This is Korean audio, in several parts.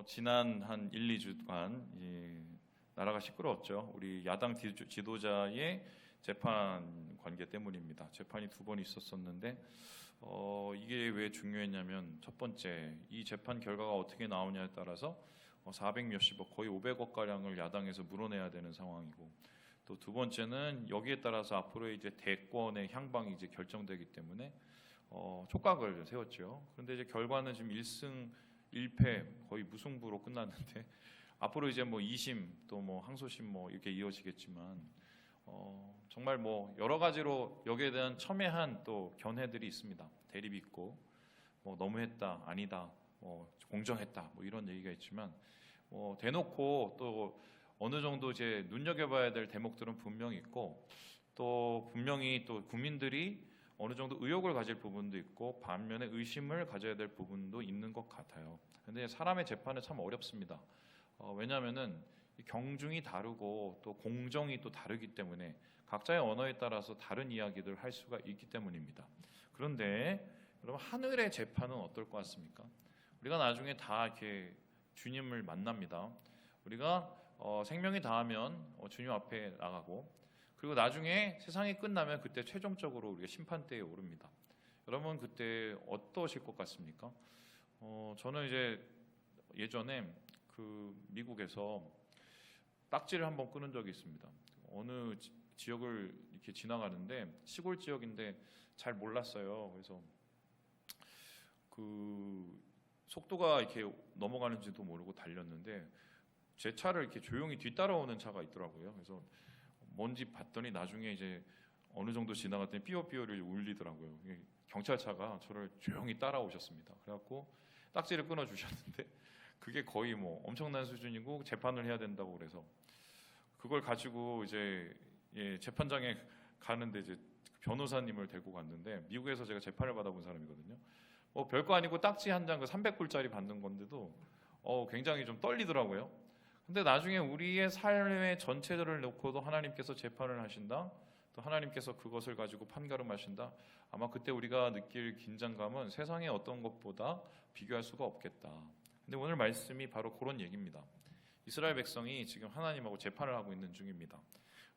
지난 한 1, 2주간 나라가 시끄러웠죠. 우리 야당 지도자의 재판 관계 때문입니다. 재판이 2번 있었었는데 이게 왜 중요했냐면, 첫 번째, 이 재판 결과가 어떻게 나오냐에 따라서 400 몇십억, 거의 500억 가량을 야당에서 물어내야 되는 상황이고, 또 두 번째는 여기에 따라서 앞으로 이제 대권의 향방이 이제 결정되기 때문에 촉각을 세웠죠. 그런데 이제 결과는 지금 1승 1패, 거의 무승부로 끝났는데 앞으로 이제 2심 또 항소심 이렇게 이어지겠지만 정말 여러 가지로 여기에 대한 첨예한 또 견해들이 있습니다. 대립이 있고 너무했다, 아니다, 공정했다, 이런 얘기가 있지만 대놓고 또 어느 정도 이제 눈여겨봐야 될 대목들은 분명히 있고, 또 분명히 또 국민들이 어느 정도 의혹을 가질 부분도 있고 반면에 의심을 가져야 될 부분도 있는 것 같아요. 근데 사람의 재판은 참 어렵습니다. 왜냐하면은 경중이 다르고 또 공정이 또 다르기 때문에 각자의 언어에 따라서 다른 이야기들을 할 수가 있기 때문입니다. 그런데 여러분, 하늘의 재판은 어떨 것 같습니까? 우리가 나중에 다 이렇게 주님을 만납니다. 우리가 생명이 다하면 주님 앞에 나가고, 그리고 나중에 세상이 끝나면 그때 최종적으로 우리가 심판대에 오릅니다. 여러분, 그때 어떠실 것 같습니까? 저는 이제 예전에 미국에서 딱지를 한번 끊은 적이 있습니다. 어느 지역을 이렇게 지나가는데 시골 지역인데 잘 몰랐어요. 그래서 속도가 이렇게 넘어가는지도 모르고 달렸는데 제 차를 이렇게 조용히 뒤따라오는 차가 있더라고요. 그래서 뭔지 봤더니 나중에 이제 어느 정도 지나갔더니 삐어삐어를 울리더라고요. 경찰차가 저를 조용히 따라오셨습니다. 그래갖고 딱지를 끊어주셨는데 그게 거의 엄청난 수준이고 재판을 해야 된다고 그래서 그걸 가지고 이제 재판장에 가는데 이제 변호사님을 데리고 갔는데, 미국에서 제가 재판을 받아본 사람이거든요. 별거 아니고 딱지 한 장 300불짜리 받는 건데도 굉장히 좀 떨리더라고요. 근데 나중에 우리의 삶의 전체를 놓고도 하나님께서 재판을 하신다, 또 하나님께서 그것을 가지고 판가름하신다. 아마 그때 우리가 느낄 긴장감은 세상의 어떤 것보다 비교할 수가 없겠다. 근데 오늘 말씀이 바로 그런 얘기입니다. 이스라엘 백성이 지금 하나님하고 재판을 하고 있는 중입니다.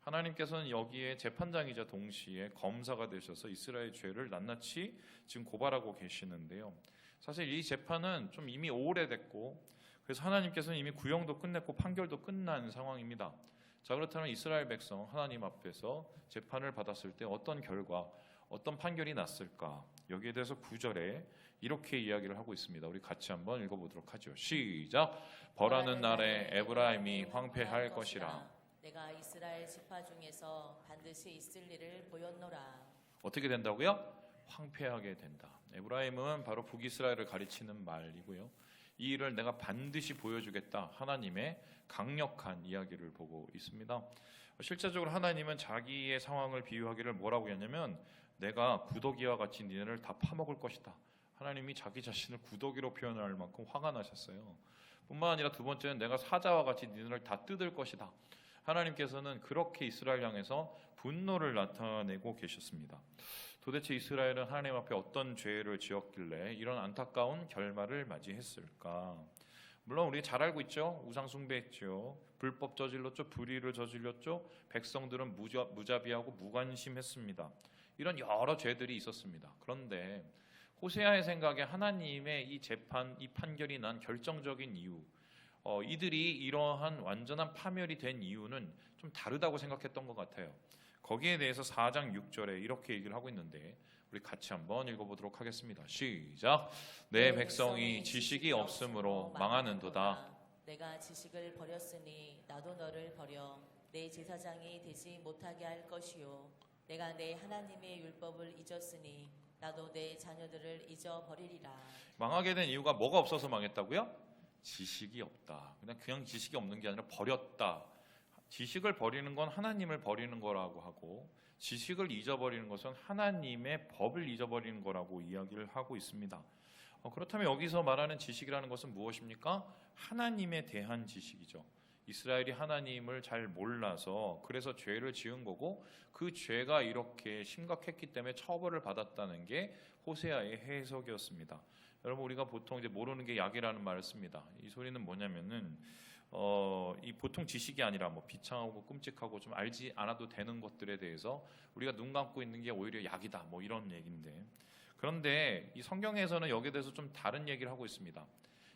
하나님께서는 여기에 재판장이자 동시에 검사가 되셔서 이스라엘의 죄를 낱낱이 지금 고발하고 계시는데요. 사실 이 재판은 좀 이미 오래됐고, 그래서 하나님께서는 이미 구형도 끝냈고 판결도 끝난 상황입니다. 자, 그렇다면 이스라엘 백성 하나님 앞에서 재판을 받았을 때 어떤 결과, 어떤 판결이 났을까? 여기에 대해서 9절에 이렇게 이야기를 하고 있습니다. 우리 같이 한번 읽어보도록 하죠. 시작! 벌하는 날에 에브라임이 황폐할 것이라. 내가 이스라엘 지파 중에서 반드시 있을 일을 보였노라. 어떻게 된다고요? 황폐하게 된다. 에브라임은 바로 북이스라엘을 가리치는 말이고요. 이 일을 내가 반드시 보여주겠다, 하나님의 강력한 이야기를 보고 있습니다. 실제적으로 하나님은 자기의 상황을 비유하기를 뭐라고 했냐면, 내가 구더기와 같이 니네를 다 파먹을 것이다. 하나님이 자기 자신을 구더기로 표현할 만큼 화가 나셨어요. 뿐만 아니라 두 번째는 내가 사자와 같이 니네를 다 뜯을 것이다. 하나님께서는 그렇게 이스라엘 향해서 분노를 나타내고 계셨습니다. 도대체 이스라엘은 하나님 앞에 어떤 죄를 지었길래 이런 안타까운 결말을 맞이했을까? 물론 우리 잘 알고 있죠. 우상 숭배했죠. 불법 저질렀죠. 불의를 저질렀죠. 백성들은 무자비하고 무관심했습니다. 이런 여러 죄들이 있었습니다. 그런데 호세아의 생각에 하나님의 이 재판, 이 판결이 난 결정적인 이유, 이들이 이러한 완전한 파멸이 된 이유는 좀 다르다고 생각했던 것 같아요. 거기에 대해서 4장 6절에 이렇게 얘기를 하고 있는데 우리 같이 한번 읽어보도록 하겠습니다. 시작! 내 백성이 지식이 없으므로 망하는도다. 내가 지식을 버렸으니 나도 너를 버려 내 제사장이 되지 못하게 할 것이요, 내가 내 하나님의 율법을 잊었으니 나도 내 자녀들을 잊어버리리라. 망하게 된 이유가 뭐가 없어서 망했다고요? 지식이 없다. 그냥 지식이 없는 게 아니라 버렸다. 지식을 버리는 건 하나님을 버리는 거라고 하고, 지식을 잊어버리는 것은 하나님의 법을 잊어버리는 거라고 이야기를 하고 있습니다. 그렇다면 여기서 말하는 지식이라는 것은 무엇입니까? 하나님에 대한 지식이죠. 이스라엘이 하나님을 잘 몰라서 그래서 죄를 지은 거고, 그 죄가 이렇게 심각했기 때문에 처벌을 받았다는 게 호세아의 해석이었습니다. 여러분 우리가 보통 이제 모르는 게 약이라는 말을 씁니다. 이 소리는 뭐냐면은 이 보통 지식이 아니라 뭐 비참하고 끔찍하고 좀 알지 않아도 되는 것들에 대해서 우리가 눈 감고 있는 게 오히려 약이다. 뭐 이런 얘기인데, 그런데 이 성경에서는 여기에 대해서 좀 다른 얘기를 하고 있습니다.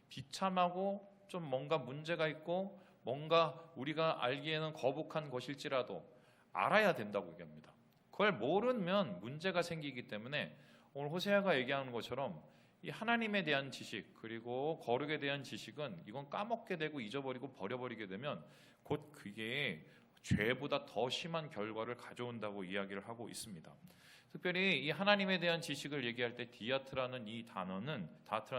비참하고 좀 뭔가 문제가 있고 뭔가 우리가 알기에는 거북한 것일지라도 알아야 된다고 얘기합니다. 그걸 모르면 문제가 생기기 때문에 오늘 호세아가 얘기하는 것처럼 이 하나님에 대한 지식 그리고 거룩에 대한 지식은 이건 까먹게 되고 잊어버리고 버려버리게 되면 곧 그게 죄보다 더 심한 결과를 가져온다고 이야기를 하고 있습니다. 특별히 이 하나님에 대한 지식을 얘기할 때 디아트라는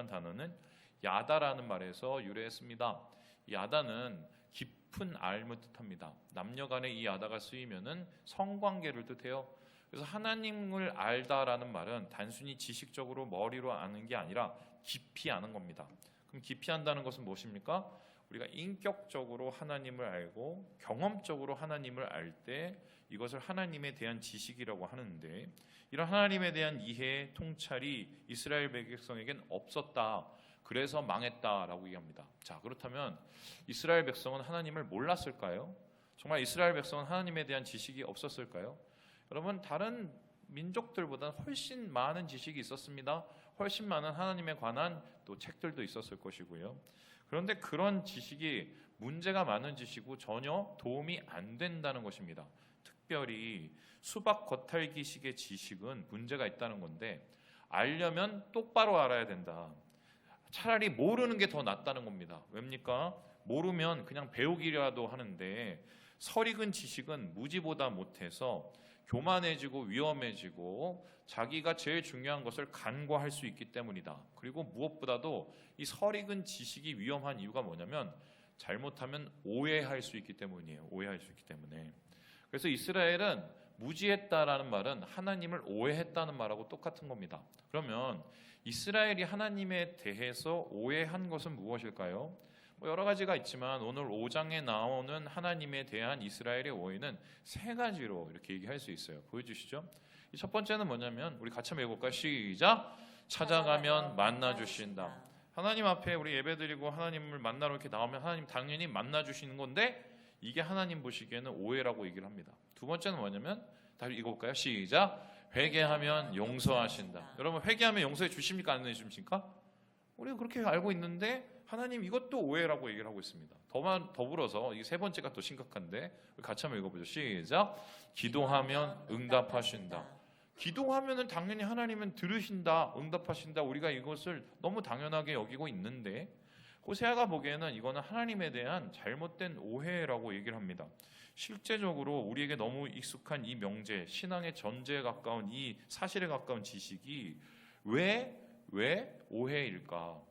단어는 야다라는 말에서 유래했습니다. 이 야다는 깊은 알을 뜻합니다. 남녀 간에 이 야다가 쓰이면은 성관계를 뜻해요. 그래서 하나님을 알다라는 말은 단순히 지식적으로 머리로 아는 게 아니라 깊이 아는 겁니다. 그럼 깊이 안다는 것은 무엇입니까? 우리가 인격적으로 하나님을 알고 경험적으로 하나님을 알 때 이것을 하나님에 대한 지식이라고 하는데, 이런 하나님에 대한 이해, 통찰이 이스라엘 백성에겐 없었다. 그래서 망했다라고 얘기합니다. 자, 그렇다면 이스라엘 백성은 하나님을 몰랐을까요? 정말 이스라엘 백성은 하나님에 대한 지식이 없었을까요? 여러분, 다른 민족들보다 훨씬 많은 지식이 있었습니다. 훨씬 많은 하나님에 관한 또 책들도 있었을 것이고요. 그런데 그런 지식이 문제가 많은 지식이고 전혀 도움이 안 된다는 것입니다. 특별히 수박 겉핥기식의 지식은 문제가 있다는 건데, 알려면 똑바로 알아야 된다. 차라리 모르는 게 더 낫다는 겁니다. 왜입니까? 모르면 그냥 배우기라도 하는데 설익은 지식은 무지보다 못해서 교만해지고 위험해지고 자기가 제일 중요한 것을 간과할 수 있기 때문이다. 그리고 무엇보다도 이 설익은 지식이 위험한 이유가 뭐냐면 잘못하면 오해할 수 있기 때문이에요. 오해할 수 있기 때문에. 그래서 이스라엘은 무지했다라는 말은 하나님을 오해했다는 말하고 똑같은 겁니다. 그러면 이스라엘이 하나님에 대해서 오해한 것은 무엇일까요? 여러 가지가 있지만 오늘 5장에 나오는 하나님에 대한 이스라엘의 오해는 세 가지로 이렇게 얘기할 수 있어요. 보여주시죠. 첫 번째는 뭐냐면 우리 같이 한번 읽어볼까요? 시작! 찾아가면 만나주신다. 하나님 앞에 우리 예배드리고 하나님을 만나러 이렇게 나오면 하나님 당연히 만나주시는 건데 이게 하나님 보시기에는 오해라고 얘기를 합니다. 두 번째는 뭐냐면 다시 읽어볼까요? 시작! 회개하면 용서하신다. 여러분, 회개하면 용서해 주십니까? 안 해주십니까? 우리가 그렇게 알고 있는데 하나님 이것도 오해라고 얘기를 하고 있습니다. 더불어서 이 세 번째가 또 심각한데 같이 한번 읽어보죠. 시작! 기도하면 응답하신다. 기도하면은 당연히 하나님은 들으신다, 응답하신다. 우리가 이것을 너무 당연하게 여기고 있는데 호세아가 보기에는 이거는 하나님에 대한 잘못된 오해라고 얘기를 합니다. 실제적으로 우리에게 너무 익숙한 이 명제, 신앙의 전제에 가까운 이 사실에 가까운 지식이 왜 오해일까?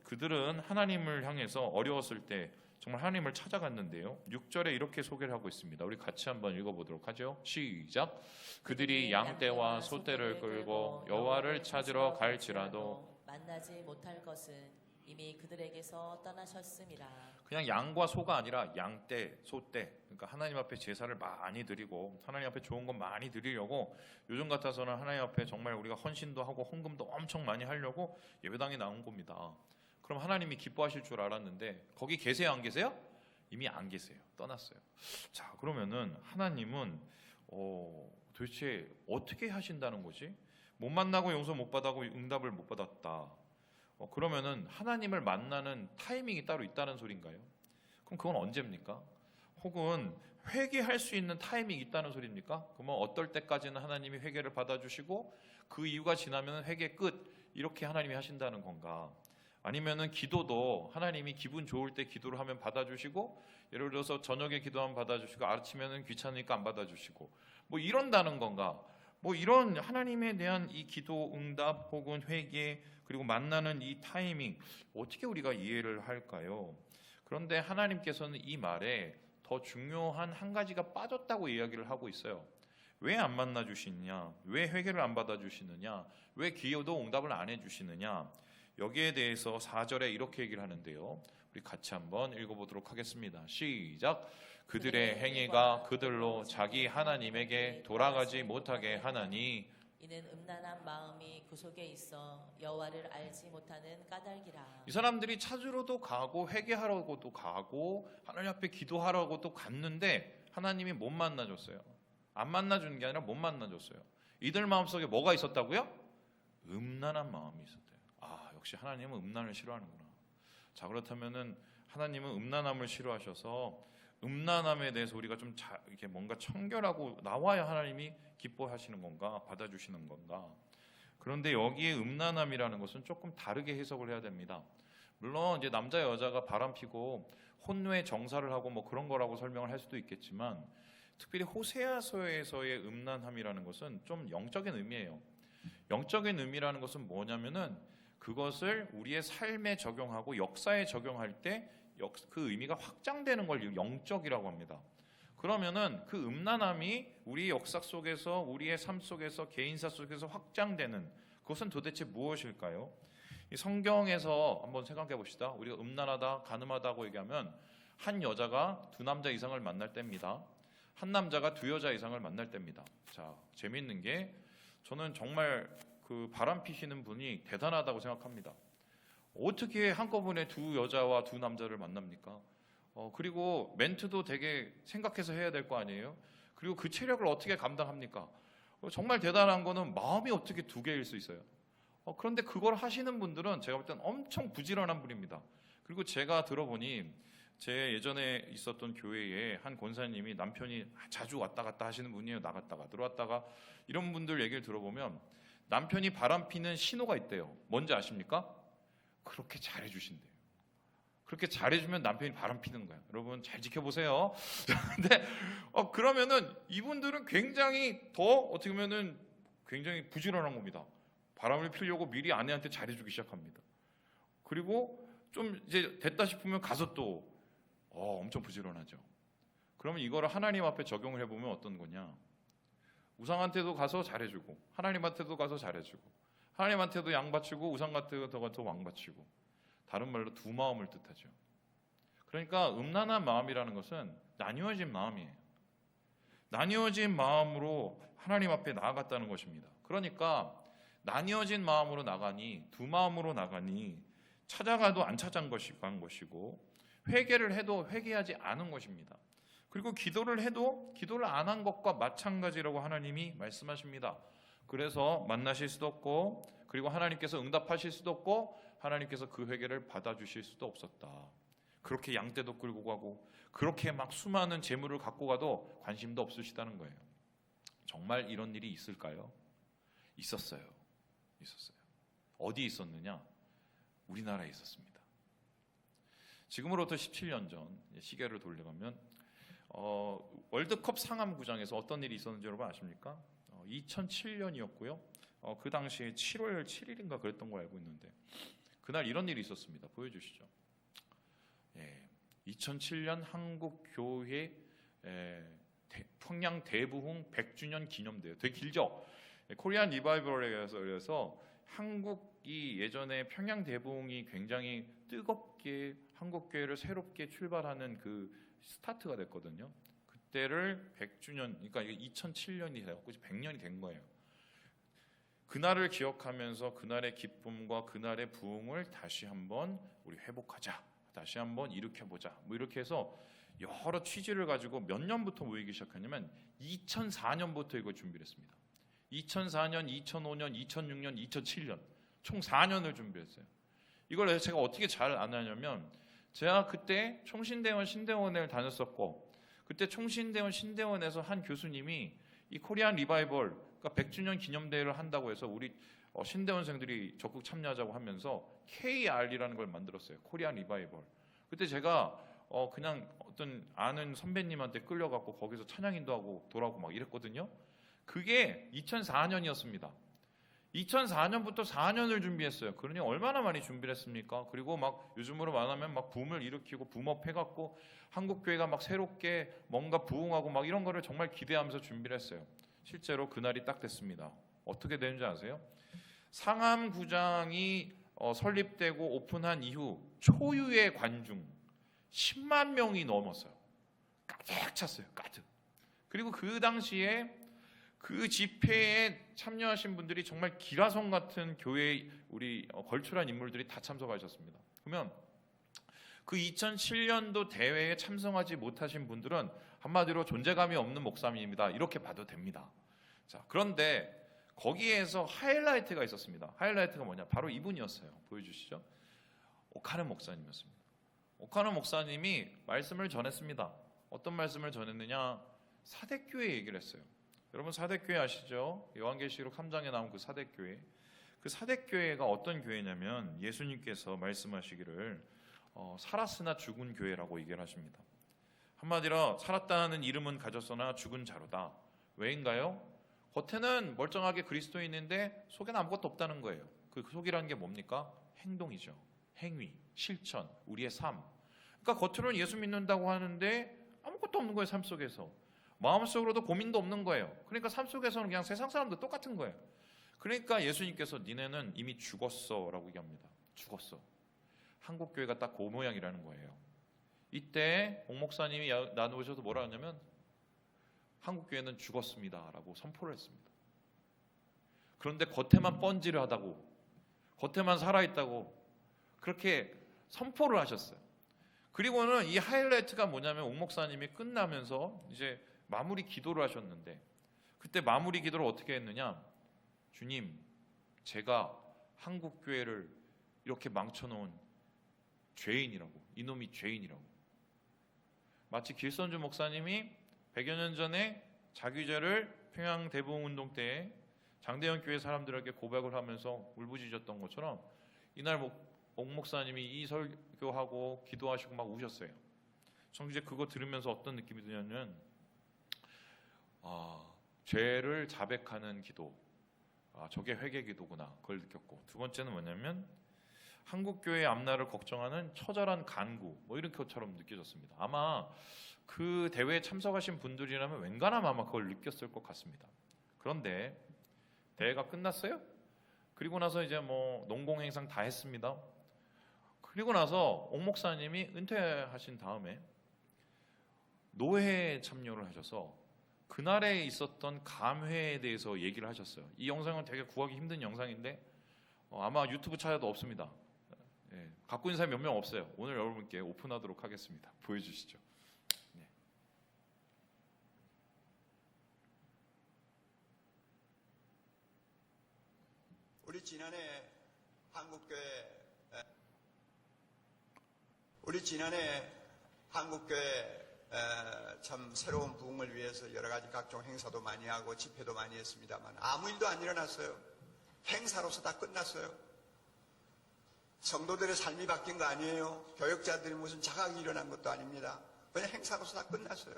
그들은 하나님을 향해서 어려웠을 때 정말 하나님을 찾아갔는데요. 6절에 이렇게 소개를 하고 있습니다. 우리 같이 한번 읽어보도록 하죠. 시작! 그들이 양떼와 소떼를 끌고 여호와를 찾으러 갈지라도 만나지 못할 것은 이미 그들에게서 떠나셨음이라. 그냥 양과 소가 아니라 양떼, 소떼. 그러니까 하나님 앞에 제사를 많이 드리고 하나님 앞에 좋은 것 많이 드리려고 요즘 같아서는 하나님 앞에 정말 우리가 헌신도 하고 헌금도 엄청 많이 하려고 예배당에 나온 겁니다. 그럼 하나님이 기뻐하실 줄 알았는데 거기 계세요, 안 계세요? 이미 안 계세요. 떠났어요. 자, 그러면은 하나님은 도대체 어떻게 하신다는 거지? 못 만나고 용서 못 받았고 응답을 못 받았다. 그러면은 하나님을 만나는 타이밍이 따로 있다는 소린가요? 그럼 그건 언제입니까? 혹은 회개할 수 있는 타이밍이 있다는 소리입니까? 그러면 어떨 때까지는 하나님이 회개를 받아주시고 그 이유가 지나면 회개 끝 이렇게 하나님이 하신다는 건가? 아니면은 기도도 하나님이 기분 좋을 때 기도를 하면 받아주시고 예를 들어서 저녁에 기도하면 받아주시고 아침에는 귀찮으니까 안 받아주시고 뭐 이런다는 건가? 뭐 이런 하나님에 대한 이 기도 응답 혹은 회개 그리고 만나는 이 타이밍 어떻게 우리가 이해를 할까요? 그런데 하나님께서는 이 말에 더 중요한 한 가지가 빠졌다고 이야기를 하고 있어요. 왜 안 만나 주시느냐? 왜 회개를 안 받아 주시느냐? 왜 기도도 응답을 안 해 주시느냐? 여기에 대해서 4절에 이렇게 얘기를 하는데요. 우리 같이 한번 읽어보도록 하겠습니다. 시작! 그들의 행위가 그들로 자기 하나님에게 돌아가지 못하게 하나니 이는 음란한 마음이 그 속에 있어 여호와를 알지 못하는 까닭이라. 이 사람들이 찾으러도 가고 회개하려고도 가고 하나님 앞에 기도하려고도 갔는데 하나님이 못 만나줬어요. 안 만나주는 게 아니라 못 만나줬어요. 이들 마음속에 뭐가 있었다고요? 음란한 마음이 있었대요. 아, 역시 하나님은 음란을 싫어하는구나. 자, 그렇다면은 하나님은 음란함을 싫어하셔서 음란함에 대해서 우리가 좀 이렇게 뭔가 청결하고 나와야 하나님이 기뻐하시는 건가, 받아주시는 건가. 그런데 여기에 음란함이라는 것은 조금 다르게 해석을 해야 됩니다. 물론 이제 남자 여자가 바람피고 혼외 정사를 하고 뭐 그런 거라고 설명을 할 수도 있겠지만, 특별히 호세아서에서의 음란함이라는 것은 좀 영적인 의미예요. 영적인 의미라는 것은 뭐냐면은 그것을 우리의 삶에 적용하고 역사에 적용할 때 그 의미가 확장되는 걸 영적이라고 합니다. 그러면은 그 음란함이 우리 역사 속에서, 우리의 삶 속에서, 개인사 속에서 확장되는 그것은 도대체 무엇일까요? 이 성경에서 한번 생각해 봅시다. 우리가 음란하다, 간음하다고 얘기하면 한 여자가 두 남자 이상을 만날 때입니다. 한 남자가 두 여자 이상을 만날 때입니다. 자, 재미있는 게 저는 정말 그 바람 피시는 분이 대단하다고 생각합니다. 어떻게 한꺼번에 두 여자와 두 남자를 만납니까? 그리고 멘트도 되게 생각해서 해야 될 거 아니에요? 그리고 그 체력을 어떻게 감당합니까? 정말 대단한 거는 마음이 어떻게 두 개일 수 있어요? 그런데 그걸 하시는 분들은 제가 볼 때는 엄청 부지런한 분입니다. 그리고 제가 들어보니 제 예전에 있었던 교회에 한 권사님이 남편이 자주 왔다 갔다 하시는 분이에요. 나갔다가 들어왔다가. 이런 분들 얘기를 들어보면 남편이 바람피는 신호가 있대요. 뭔지 아십니까? 그렇게 잘해주신대요. 그렇게 잘해주면 남편이 바람피는 거야. 여러분 잘 지켜보세요. 근데 그러면은 이분들은 굉장히 더 어떻게 보면은 굉장히 부지런한 겁니다. 바람을 피우려고 미리 아내한테 잘해주기 시작합니다. 그리고 좀 이제 됐다 싶으면 가서 또 엄청 부지런하죠. 그러면 이거를 하나님 앞에 적용을 해보면 어떤 거냐? 우상한테도 가서 잘해주고, 하나님한테도 가서 잘해주고, 하나님한테도 양 바치고, 우상한테도 가서 왕 바치고. 다른 말로 두 마음을 뜻하죠. 그러니까 음란한 마음이라는 것은 나뉘어진 마음이에요. 나뉘어진 마음으로 하나님 앞에 나아갔다는 것입니다. 그러니까 나뉘어진 마음으로 나가니, 두 마음으로 나가니, 찾아가도 안 찾아간 것이고, 회개를 해도 회개하지 않은 것입니다. 그리고 기도를 해도 기도를 안 한 것과 마찬가지라고 하나님이 말씀하십니다. 그래서 만나실 수도 없고, 그리고 하나님께서 응답하실 수도 없고, 하나님께서 그 회개를 받아주실 수도 없었다. 그렇게 양떼도 끌고 가고, 그렇게 막 수많은 재물을 갖고 가도 관심도 없으시다는 거예요. 정말 이런 일이 있을까요? 있었어요. 어디 있었느냐? 우리나라에 있었습니다. 지금으로부터 17년 전 시계를 돌려가면 월드컵 상암구장에서 어떤 일이 있었는지 여러분 아십니까? 2007년이었고요. 그 당시에 7월 7일인가 그랬던 거 알고 있는데 그날 이런 일이 있었습니다. 보여주시죠. 2007년 한국교회 평양 대부흥 100주년 기념대회. 되게 길죠? 코리안 리바이벌에서 한국이 예전에 평양 대부흥이 굉장히 뜨겁게 한국교회를 새롭게 출발하는 그 스타트가 됐거든요. 그때를 100주년, 그러니까 2007년이 되었고 100년이 된 거예요. 그날을 기억하면서 그날의 기쁨과 그날의 부흥을 다시 한번 우리 회복하자, 다시 한번 일으켜보자, 뭐 이렇게 해서 여러 취지를 가지고 몇 년부터 모이기 시작하냐면 2004년부터 이걸 준비를 했습니다. 2004년, 2005년, 2006년, 2007년 총 4년을 준비했어요. 이걸 제가 어떻게 잘 아냐면 제가 그때 총신대원 신대원을 다녔었고, 그때 총신대원 신대원에서 한 교수님이 이 코리안 리바이벌, 그러니까 100주년 기념대회를 한다고 해서 우리 신대원생들이 적극 참여하자고 하면서 KR이라는 걸 만들었어요. 코리안 리바이벌. 그때 제가 그냥 어떤 아는 선배님한테 끌려갖고 거기서 찬양인도 하고 돌아오고 막 이랬거든요. 그게 2004년이었습니다. 2004년부터 4년을 준비했어요. 그러니 얼마나 많이 준비를 했습니까? 그리고 막 요즘으로 말하면 막 붐을 일으키고 붐업 해갖고 한국교회가 막 새롭게 뭔가 부흥하고 막 이런 거를 정말 기대하면서 준비를 했어요. 실제로 그날이 딱 됐습니다. 어떻게 되는지 아세요? 상암구장이 설립되고 오픈한 이후 초유의 관중 10만 명이 넘었어요. 가득 찼어요. 가득. 그리고 그 당시에 그 집회에 참여하신 분들이 정말 기라성 같은 교회 우리 걸출한 인물들이 다 참석하셨습니다. 그러면 그 2007년도 대회에 참석하지 못하신 분들은 한마디로 존재감이 없는 목사님입니다. 이렇게 봐도 됩니다. 자, 그런데 거기에서 하이라이트가 있었습니다. 하이라이트가 뭐냐? 바로 이분이었어요. 보여주시죠. 오카는 목사님이었습니다. 오카는 목사님이 말씀을 전했습니다. 어떤 말씀을 전했느냐? 사대교회 얘기를 했어요. 여러분 사대교회 아시죠? 요한계시록 3장에 나온 그 사대교회. 그 사대교회가 어떤 교회냐면 예수님께서 말씀하시기를 살았으나 죽은 교회라고 얘기를 하십니다. 한마디로 살았다는 이름은 가졌으나 죽은 자로다. 왜인가요? 겉에는 멀쩡하게 그리스도인인데 속에는 아무것도 없다는 거예요. 그 속이라는 게 뭡니까? 행동이죠. 행위, 실천, 우리의 삶. 그러니까 겉으로는 예수 믿는다고 하는데 아무것도 없는 거예요. 삶 속에서. 마음속으로도 고민도 없는 거예요. 그러니까 삶 속에서는 그냥 세상 사람들 똑같은 거예요. 그러니까 예수님께서 니네는 이미 죽었어 라고 얘기합니다. 죽었어. 한국교회가 딱 그 모양이라는 거예요. 이때 옥 목사님이 나누셔서 뭐라 하냐면 한국교회는 죽었습니다 라고 선포를 했습니다. 그런데 겉에만 뻔지를 하다고, 겉에만 살아있다고 그렇게 선포를 하셨어요. 그리고는 이 하이라이트가 뭐냐면 옥 목사님이 끝나면서 이제 마무리 기도를 하셨는데, 그때 마무리 기도를 어떻게 했느냐? 주님, 제가 한국교회를 이렇게 망쳐놓은 죄인이라고, 이놈이 죄인이라고. 마치 길선주 목사님이 100여 년 전에 자기 죄를 평양 대부흥운동 때에 장대현 교회 사람들에게 고백을 하면서 울부짖었던 것처럼 이날 옥 목사님이 이 설교하고 기도하시고 막 우셨어요. 전 이제 그거 들으면서 어떤 느낌이 드냐면 죄를 자백하는 기도, 저게 회개 기도구나, 그걸 느꼈고, 두 번째는 뭐냐면 한국교회 앞날을 걱정하는 처절한 간구, 뭐 이런 것처럼 느껴졌습니다. 아마 그 대회에 참석하신 분들이라면 웬간하면 아마 그걸 느꼈을 것 같습니다. 그런데 대회가 끝났어요. 그리고 나서 이제 뭐 농공행상 다 했습니다. 그리고 나서 옥 목사님이 은퇴하신 다음에 노회에 참여를 하셔서 그날에 있었던 감회에 대해서 얘기를 하셨어요. 이 영상은 되게 구하기 힘든 영상인데 아마 유튜브 찾아도 없습니다. 예, 갖고 있는 사람이 몇 명 없어요. 오늘 여러분께 오픈하도록 하겠습니다. 보여주시죠. 네. 우리 지난해 한국교회 참 새로운 부흥을 위해서 여러 가지 각종 행사도 많이 하고 집회도 많이 했습니다만 아무 일도 안 일어났어요. 행사로서 다 끝났어요. 성도들의 삶이 바뀐 거 아니에요. 교역자들이 무슨 자각이 일어난 것도 아닙니다. 그냥 행사로서 다 끝났어요.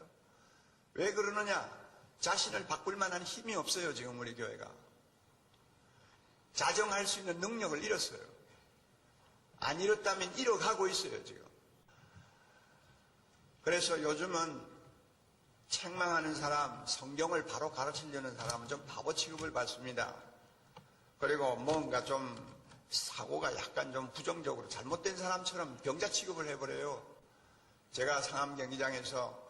왜 그러느냐? 자신을 바꿀 만한 힘이 없어요. 지금 우리 교회가 자정할 수 있는 능력을 잃었어요. 안 잃었다면 잃어가고 있어요. 지금. 그래서 요즘은 책망하는 사람, 성경을 바로 가르치려는 사람은 좀 바보 취급을 받습니다. 그리고 뭔가 좀 사고가 약간 좀 부정적으로 잘못된 사람처럼 병자 취급을 해버려요. 제가 상암 경기장에서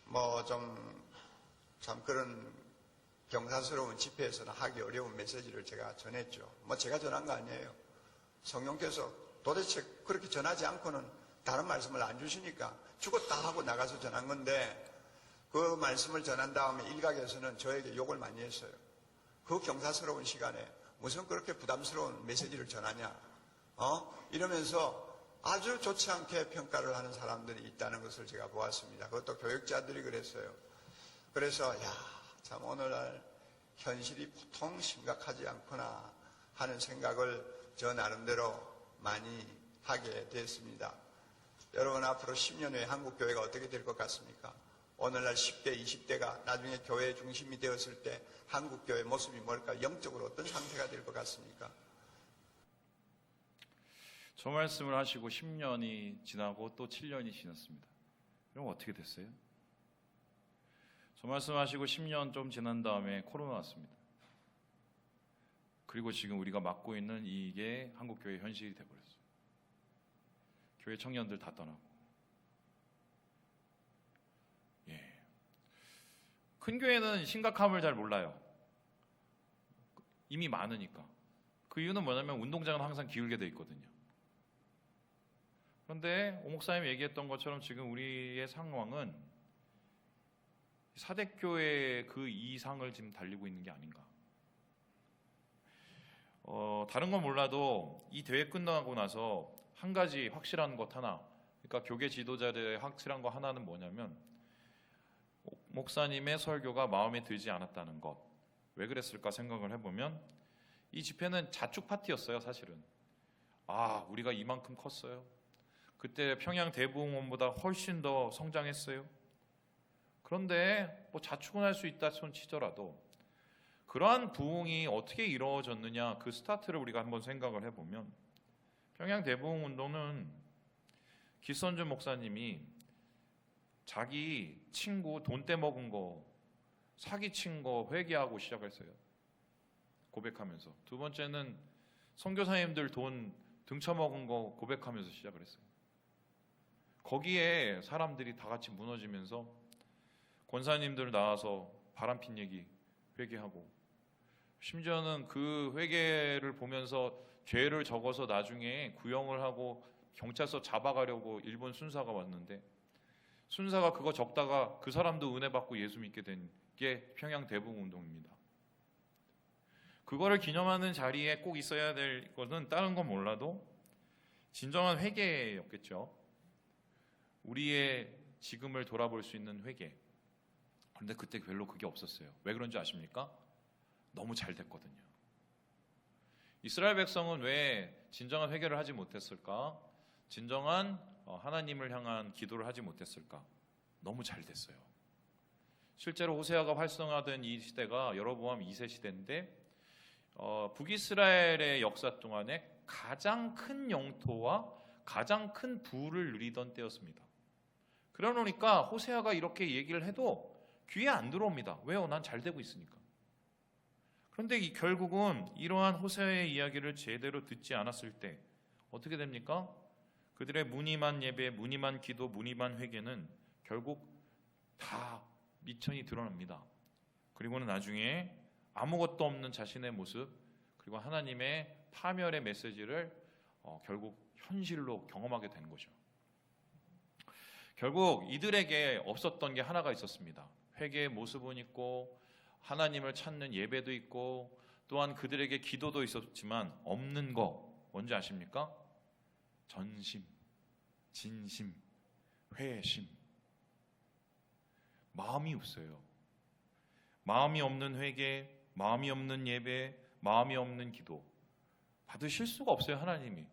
뭐 좀 참 그런 경사스러운 집회에서는 하기 어려운 메시지를 제가 전했죠. 뭐 제가 전한 거 아니에요. 성령께서 도대체 그렇게 전하지 않고는 다른 말씀을 안 주시니까 죽었다 하고 나가서 전한 건데, 그 말씀을 전한 다음에 일각에서는 저에게 욕을 많이 했어요. 그 경사스러운 시간에 무슨 그렇게 부담스러운 메시지를 전하냐, 이러면서 아주 좋지 않게 평가를 하는 사람들이 있다는 것을 제가 보았습니다. 그것도 교역자들이 그랬어요. 그래서 참 오늘날 현실이 보통 심각하지 않구나 하는 생각을 저 나름대로 많이 하게 됐습니다. 여러분, 앞으로 10년 후에 한국교회가 어떻게 될 것 같습니까? 오늘날 10대, 20대가 나중에 교회의 중심이 되었을 때 한국교회의 모습이 뭘까? 영적으로 어떤 상태가 될 것 같습니까? 저 말씀을 하시고 10년이 지나고 또 7년이 지났습니다. 그럼 어떻게 됐어요? 저 말씀하시고 10년 좀 지난 다음에 코로나 왔습니다. 그리고 지금 우리가 맡고 있는 이게 한국교회 현실이 돼버렸어요. 교회 청년들 다 떠나고. 큰 교회는 심각함을 잘 몰라요. 이미 많으니까. 그 이유는 뭐냐면 운동장은 항상 기울게 돼 있거든요. 그런데 오 목사님이 얘기했던 것처럼 지금 우리의 상황은 사대교회 그 이상을 지금 달리고 있는 게 아닌가. 다른 건 몰라도 이 대회 끝나고 나서 한 가지 확실한 것 하나, 그러니까 교계 지도자들의 확실한 거 하나는 뭐냐면 목사님의 설교가 마음에 들지 않았다는 것. 왜 그랬을까 생각을 해보면 이 집회는 자축 파티였어요. 사실은 우리가 이만큼 컸어요. 그때 평양 대부흥원보다 훨씬 더 성장했어요. 그런데 뭐 자축은 할 수 있다 손 치더라도 그러한 부흥이 어떻게 이루어졌느냐, 그 스타트를 우리가 한번 생각을 해보면 평양 대부흥운동은 기선주 목사님이 자기 친구 돈 떼먹은 거, 사기친 거 회개하고 시작했어요. 고백하면서. 두 번째는 선교사님들 돈 등쳐먹은 거 고백하면서 시작을 했어요. 거기에 사람들이 다 같이 무너지면서 권사님들 나와서 바람핀 얘기 회개하고, 심지어는 그 회개를 보면서 죄를 적어서 나중에 구형을 하고 경찰서 잡아가려고 일본 순사가 왔는데 순사가 그거 적다가 그 사람도 은혜 받고 예수 믿게 된 게 평양 대부흥운동입니다. 그거를 기념하는 자리에 꼭 있어야 될 것은 다른 건 몰라도 진정한 회개였겠죠. 우리의 지금을 돌아볼 수 있는 회개. 그런데 그때 별로 그게 없었어요. 왜 그런지 아십니까? 너무 잘 됐거든요. 이스라엘 백성은 왜 진정한 회개를 하지 못했을까? 진정한 하나님을 향한 기도를 하지 못했을까? 너무 잘 됐어요. 실제로 호세아가 활성화된 이 시대가 여로보암 2세 시대인데 북이스라엘의 역사 동안에 가장 큰 영토와 가장 큰 부를 누리던 때였습니다. 그러니까 호세아가 이렇게 얘기를 해도 귀에 안 들어옵니다. 왜요? 난 잘 되고 있으니까. 그런데 결국은 이러한 호세아의 이야기를 제대로 듣지 않았을 때 어떻게 됩니까? 그들의 무늬만 예배, 무늬만 기도, 무늬만 회개는 결국 다 미천이 드러납니다. 그리고는 나중에 아무것도 없는 자신의 모습, 그리고 하나님의 파멸의 메시지를 결국 현실로 경험하게 되는 거죠. 결국 이들에게 없었던 게 하나가 있었습니다. 회개의 모습은 있고 하나님을 찾는 예배도 있고 또한 그들에게 기도도 있었지만 없는 거 뭔지 아십니까? 전심, 진심, 회심. 마음이 없어요. 마음이 없는 회개, 마음이 없는 예배, 마음이 없는 기도 받으실 수가 없어요. 하나님이.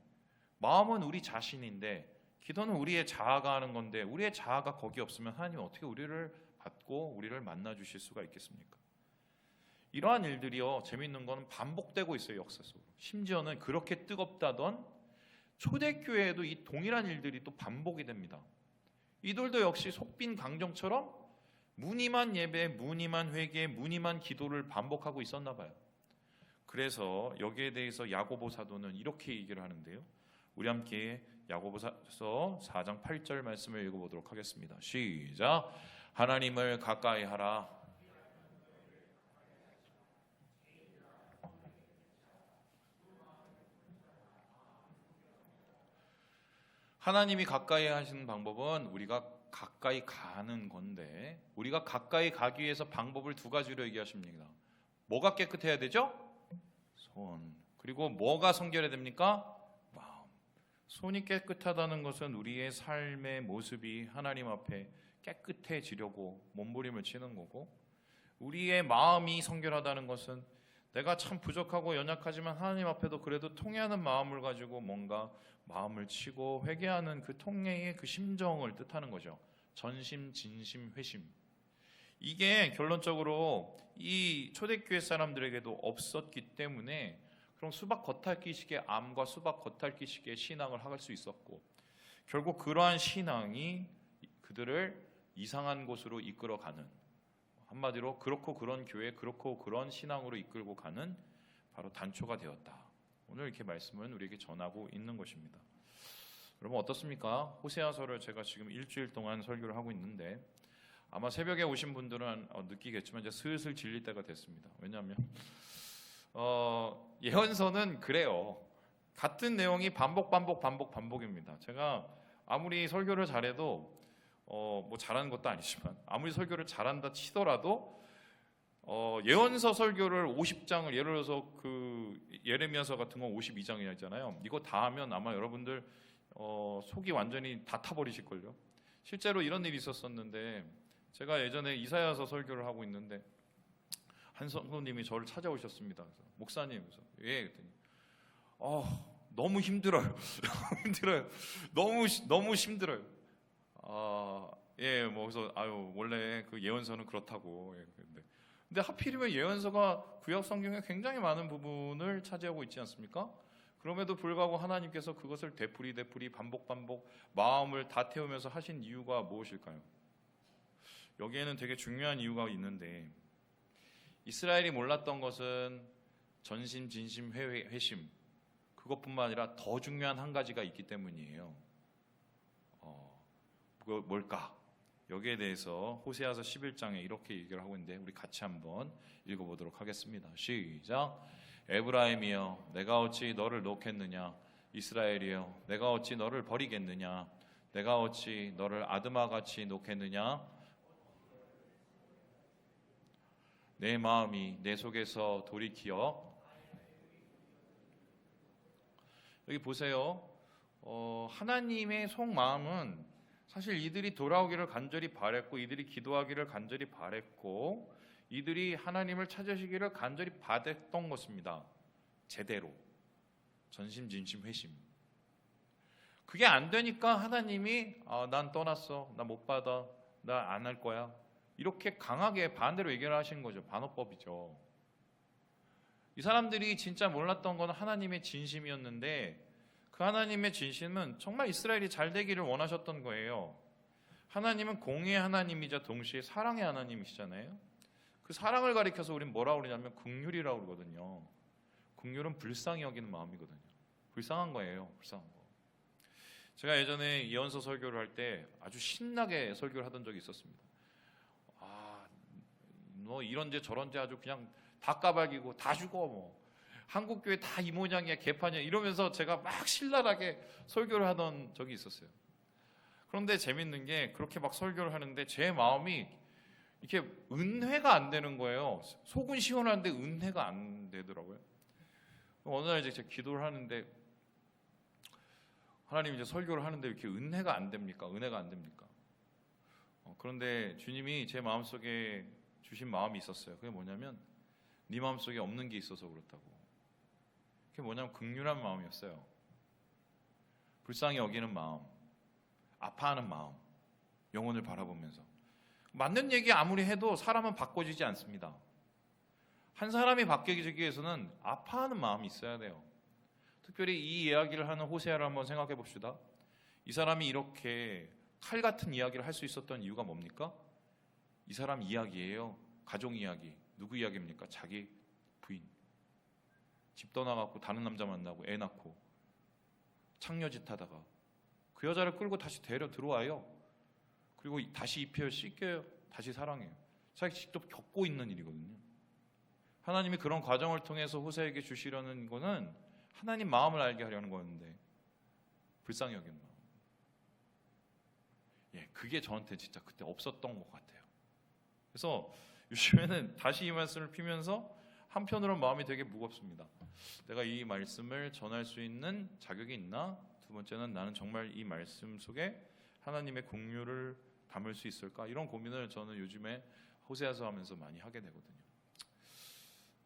마음은 우리 자신인데 기도는 우리의 자아가 하는 건데 우리의 자아가 거기 없으면 하나님은 어떻게 우리를 받고 우리를 만나 주실 수가 있겠습니까? 이러한 일들이요, 재밌는 건 반복되고 있어요. 역사 속으로. 심지어는 그렇게 뜨겁다던 초대교회에도 이 동일한 일들이 또 반복이 됩니다. 이들도 역시 속빈 강정처럼 무늬만 예배, 무늬만 회개, 무늬만 기도를 반복하고 있었나 봐요. 그래서 여기에 대해서 야고보 사도는 이렇게 얘기를 하는데요. 우리 함께 야고보서 4장 8절 말씀을 읽어보도록 하겠습니다. 시작. 하나님을 가까이 하라. 하나님이 가까이 하시는 방법은 우리가 가까이 가는 건데 우리가 가까이 가기 위해서 방법을 두 가지로 얘기하십니다. 뭐가 깨끗해야 되죠? 손. 그리고 뭐가 성결해야 됩니까? 마음. 손이 깨끗하다는 것은 우리의 삶의 모습이 하나님 앞에 깨끗해지려고 몸부림을 치는 거고, 우리의 마음이 성결하다는 것은 내가 참 부족하고 연약하지만 하나님 앞에도 그래도 통회하는 마음을 가지고 뭔가 마음을 치고 회개하는 그 통회의 그 심정을 뜻하는 거죠. 전심, 진심, 회심. 이게 결론적으로 이 초대교회 사람들에게도 없었기 때문에 그럼 수박 겉핥기식의 암과 수박 겉핥기식의 신앙을 할 수 있었고, 결국 그러한 신앙이 그들을 이상한 곳으로 이끌어가는, 한마디로 그렇고 그런 교회, 그렇고 그런 신앙으로 이끌고 가는 바로 단초가 되었다. 오늘 이렇게 말씀을 우리에게 전하고 있는 것입니다. 여러분 어떻습니까? 호세아서를 제가 지금 일주일 동안 설교를 하고 있는데 아마 새벽에 오신 분들은 느끼겠지만 이제 슬슬 질릴 때가 됐습니다. 왜냐하면 예언서는 그래요. 같은 내용이 반복입니다. 제가 아무리 설교를 잘해도 뭐 잘하는 것도 아니지만 아무리 설교를 잘한다 치더라도 예언서 설교를 50장을 예를 들어서 그 예레미야서 같은 건 52장이잖아요. 이거 다 하면 아마 여러분들 속이 완전히 다 타버리실걸요. 실제로 이런 일이 있었었는데 제가 예전에 이사야서 설교를 하고 있는데 한 성도님이 저를 찾아오셨습니다. 그래서 목사님, 그래서 예, 그랬더니 너무 힘들어요. 힘들어요. 너무 힘들어요. 예, 뭐 그래서 원래 그 예언서는 그렇다고. 예, 근데 하필이면 예언서가 구약 성경에 굉장히 많은 부분을 차지하고 있지 않습니까? 그럼에도 불구하고 하나님께서 그것을 되풀이 반복 마음을 다 태우면서 하신 이유가 무엇일까요? 여기에는 되게 중요한 이유가 있는데 이스라엘이 몰랐던 것은 전심, 진심, 회심 그것뿐만 아니라 더 중요한 한 가지가 있기 때문이에요. 뭘까? 여기에 대해서 호세아서 11장에 이렇게 얘기를 하고 있는데 우리 같이 한번 읽어보도록 하겠습니다. 시작. 에브라임이여 내가 어찌 너를 놓겠느냐, 이스라엘이여 내가 어찌 너를 버리겠느냐, 내가 어찌 너를 아드마같이 놓겠느냐. 내 마음이 내 속에서 돌이키어. 여기 보세요. 하나님의 속마음은 사실 이들이 돌아오기를 간절히 바랬고 이들이 기도하기를 간절히 바랬고 이들이 하나님을 찾으시기를 간절히 바랬던 것입니다. 제대로 전심 진심 회심. 그게 안 되니까 하나님이 난 떠났어, 나 못 받아, 나 안 할 거야, 이렇게 강하게 반대로 얘기를 하시는 거죠. 반어법이죠. 이 사람들이 진짜 몰랐던 건 하나님의 진심이었는데 그 하나님의 진심은 정말 이스라엘이 잘 되기를 원하셨던 거예요. 하나님은 공의의 하나님이자 동시에 사랑의 하나님이시잖아요. 그 사랑을 가리켜서 우리는 뭐라고 그러냐면 긍휼이라고 그러거든요. 긍휼은 불쌍히 여기는 마음이거든요. 불쌍한 거예요. 불쌍한 거. 제가 예전에 예언서 설교를 할 때 아주 신나게 설교를 하던 적이 있었습니다. 너 이런데 저런데 아주 그냥 다 까발기고 다 죽어, 뭐 한국교회 다 이 모양이야, 개판이야, 이러면서 제가 막 신랄하게 설교를 하던 적이 있었어요. 그런데 재밌는 게 그렇게 막 설교를 하는데 제 마음이 이렇게 은혜가 안 되는 거예요. 속은 시원한데 은혜가 안 되더라고요. 어느 날 이제 제가 기도를 하는데 하나님 이제 설교를 하는데 이렇게 은혜가 안 됩니까? 은혜가 안 됩니까? 그런데 주님이 제 마음속에 주신 마음이 있었어요. 그게 뭐냐면 네 마음속에 없는 게 있어서 그렇다고. 그게 뭐냐면 긍휼한 마음이었어요. 불쌍히 여기는 마음, 아파하는 마음, 영혼을 바라보면서. 맞는 얘기 아무리 해도 사람은 바꿔지지 않습니다. 한 사람이 바뀌기 위해서는 아파하는 마음이 있어야 돼요. 특별히 이 이야기를 하는 호세아를 한번 생각해 봅시다. 이 사람이 이렇게 칼 같은 이야기를 할 수 있었던 이유가 뭡니까? 이 사람 이야기예요. 가족 이야기. 누구 이야기입니까? 자기 부인. 집 떠나갖고 다른 남자 만나고 애 낳고 창녀짓 하다가 그 여자를 끌고 다시 데려 들어와요. 그리고 다시 입혀요, 씻겨요, 다시 사랑해요. 자기 직접 겪고 있는 일이거든요. 하나님이 그런 과정을 통해서 호세에게 주시려는 거는 하나님 마음을 알게 하려는 거였는데 불쌍히 여기는 마음. 예, 그게 저한테 진짜 그때 없었던 것 같아요. 그래서 요즘에는 다시 이 말씀을 피면서 한편으로는 마음이 되게 무겁습니다. 내가 이 말씀을 전할 수 있는 자격이 있나? 두 번째는 나는 정말 이 말씀 속에 하나님의 긍휼을 담을 수 있을까? 이런 고민을 저는 요즘에 호세아서 하면서 많이 하게 되거든요.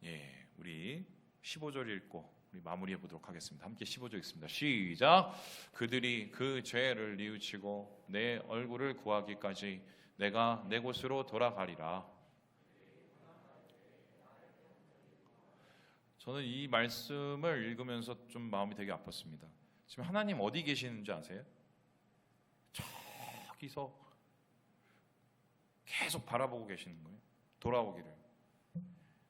예, 우리 15절 읽고 우리 마무리해 보도록 하겠습니다. 함께 15절 읽습니다. 시작. 그들이 그 죄를 뉘우치고 내 얼굴을 구하기까지 내가 내 곳으로 돌아가리라. 저는 이 말씀을 읽으면서 좀 마음이 되게 아팠습니다. 지금 하나님 어디 계시는지 아세요? 저기서 계속 바라보고 계시는 거예요. 돌아오기를.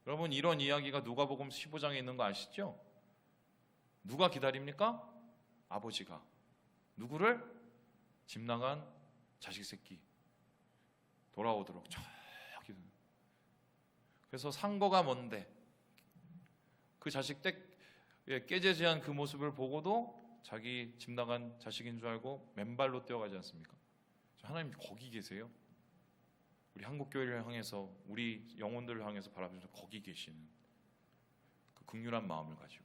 여러분, 이런 이야기가 누가복음 15장에 있는 거 아시죠? 누가 기다립니까? 아버지가. 누구를? 집 나간 자식 새끼. 돌아오도록 저기. 그래서 상거가 뭔데? 그 자식 깨재재한 그 모습을 보고도 자기 집 나간 자식인 줄 알고 맨발로 뛰어가지 않습니까? 하나님 거기 계세요. 우리 한국교회를 향해서, 우리 영혼들을 향해서 바라보면서 거기 계시는 그 긍휼한 마음을 가지고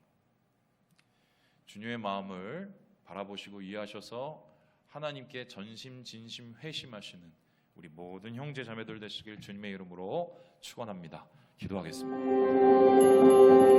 주님의 마음을 바라보시고 이해하셔서 하나님께 전심 진심 회심하시는 우리 모든 형제 자매들 되시길 주님의 이름으로 축원합니다. 기도하겠습니다.